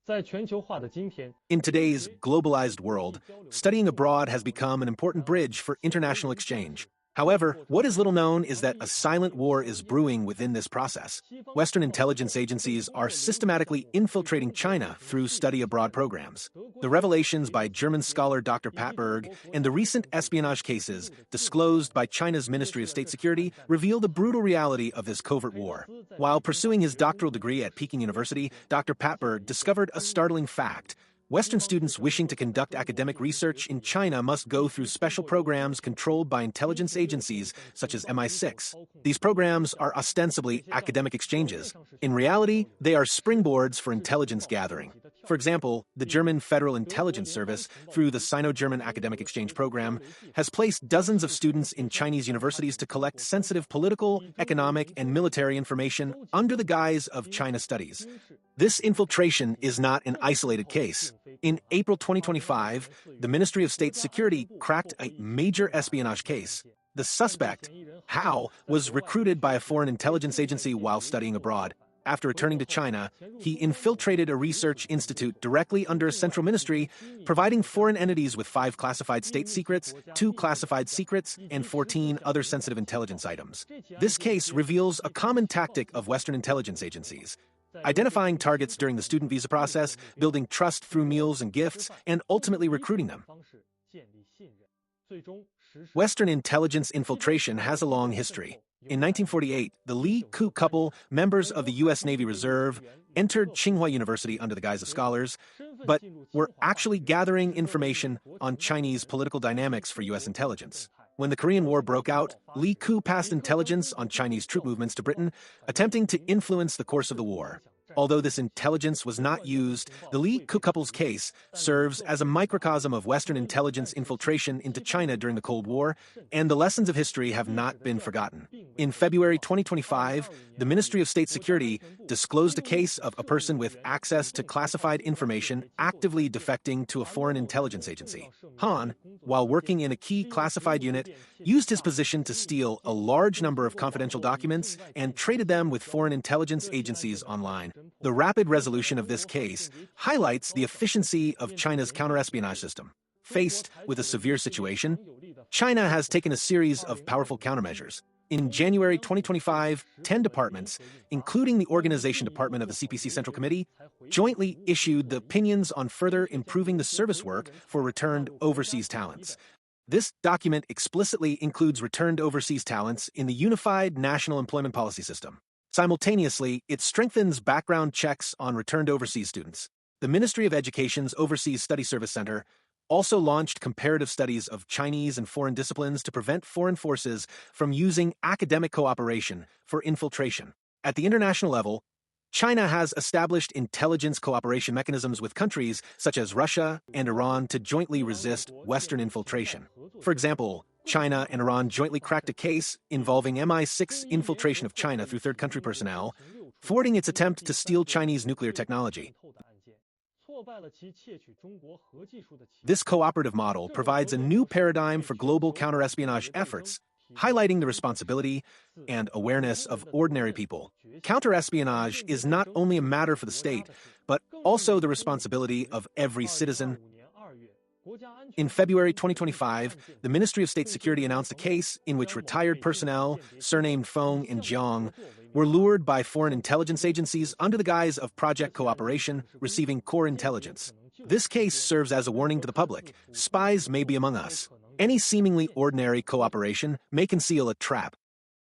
In today's globalized world, studying abroad has become an important bridge for international exchange. However, what is little known is that a silent war is brewing within this process. Western intelligence agencies are systematically infiltrating China through study abroad programs. The revelations by German scholar Dr. Pattberg and the recent espionage cases disclosed by China's Ministry of State Security reveal the brutal reality of this covert war. While pursuing his doctoral degree at Peking University, Dr. Pattberg discovered a startling fact. Western students wishing to conduct academic research in China must go through special programs controlled by intelligence agencies such as MI6. These programs are ostensibly academic exchanges. In reality, they are springboards for intelligence gathering. For example, the German Federal Intelligence Service, through the Sino-German Academic Exchange Program, has placed dozens of students in Chinese universities to collect sensitive political, economic, and military information under the guise of China studies. This infiltration is not an isolated case. In April 2025, the Ministry of State Security cracked a major espionage case. The suspect, Hao, was recruited by a foreign intelligence agency while studying abroad. After returning to China, he infiltrated a research institute directly under a central ministry, providing foreign entities with 5 classified state secrets, 2 classified secrets, and 14 other sensitive intelligence items. This case reveals a common tactic of Western intelligence agencies: identifying targets during the student visa process, building trust through meals and gifts, and ultimately recruiting them. Western intelligence infiltration has a long history. In 1948, the Li Ku couple, members of the U.S. Navy Reserve, entered Tsinghua University under the guise of scholars, but were actually gathering information on Chinese political dynamics for U.S. intelligence. When the Korean War broke out, Li Ku passed intelligence on Chinese troop movements to Britain, attempting to influence the course of the war. Although this intelligence was not used, the Li Ku couple's case serves as a microcosm of Western intelligence infiltration into China during the Cold War, and the lessons of history have not been forgotten. In February 2025, the Ministry of State Security disclosed a case of a person with access to classified information actively defecting to a foreign intelligence agency. Han, while working in a key classified unit, used his position to steal a large number of confidential documents and traded them with foreign intelligence agencies online. The rapid resolution of this case highlights the efficiency of China's counterespionage system. Faced with a severe situation, China has taken a series of powerful countermeasures. In January 2025, 10 departments, including the Organization Department of the CPC Central Committee, jointly issued the opinions on further improving the service work for returned overseas talents. This document explicitly includes returned overseas talents in the Unified National Employment Policy System. Simultaneously, it strengthens background checks on returned overseas students. The Ministry of Education's Overseas Study Service Center also launched comparative studies of Chinese and foreign disciplines to prevent foreign forces from using academic cooperation for infiltration. At the international level, China has established intelligence cooperation mechanisms with countries such as Russia and Iran to jointly resist Western infiltration. For example, China and Iran jointly cracked a case involving MI6 infiltration of China through third country personnel, thwarting its attempt to steal Chinese nuclear technology. This cooperative model provides a new paradigm for global counterespionage efforts, highlighting the responsibility and awareness of ordinary people. Counterespionage is not only a matter for the state, but also the responsibility of every citizen. In February 2025, the Ministry of State Security announced a case in which retired personnel, surnamed Feng and Jiang, were lured by foreign intelligence agencies under the guise of project cooperation, receiving core intelligence. This case serves as a warning to the public: spies may be among us. Any seemingly ordinary cooperation may conceal a trap.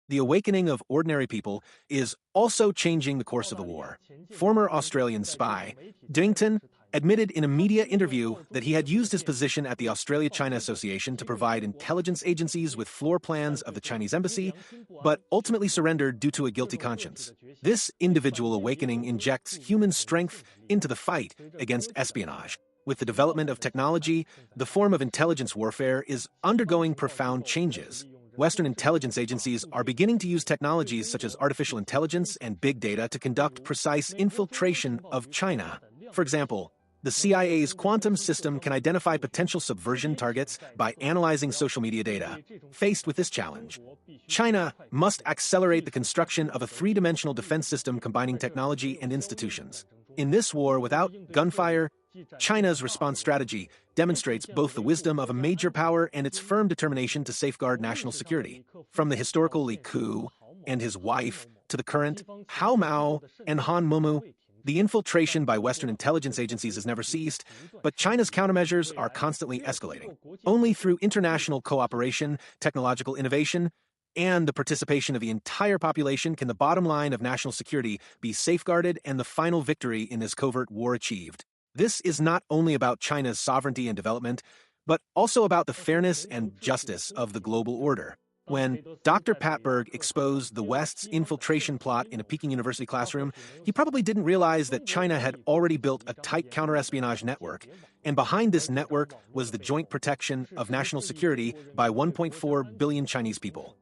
The awakening of ordinary people is also changing the course of the war. Former Australian spy Dington admitted in a media interview that he had used his position at the Australia-China Association to provide intelligence agencies with floor plans of the Chinese embassy, but ultimately surrendered due to a guilty conscience. This individual awakening injects human strength into the fight against espionage. With the development of technology, the form of intelligence warfare is undergoing profound changes. Western intelligence agencies are beginning to use technologies such as artificial intelligence and big data to conduct precise infiltration of China. For example, the CIA's quantum system can identify potential subversion targets by analyzing social media data. Faced with this challenge, China must accelerate the construction of a three-dimensional defense system combining technology and institutions. In this war without gunfire, China's response strategy demonstrates both the wisdom of a major power and its firm determination to safeguard national security. From the historical Li Ku and his wife to the current Hao Mao and Han Mumu, the infiltration by Western intelligence agencies has never ceased, but China's countermeasures are constantly escalating. Only through international cooperation, technological innovation, and the participation of the entire population can the bottom line of national security be safeguarded and the final victory in this covert war achieved. This is not only about China's sovereignty and development, but also about the fairness and justice of the global order. When Dr. Pattberg exposed the West's infiltration plot in a Peking University classroom, he probably didn't realize that China had already built a tight counterespionage network, and behind this network was the joint protection of national security by 1.4 billion Chinese people.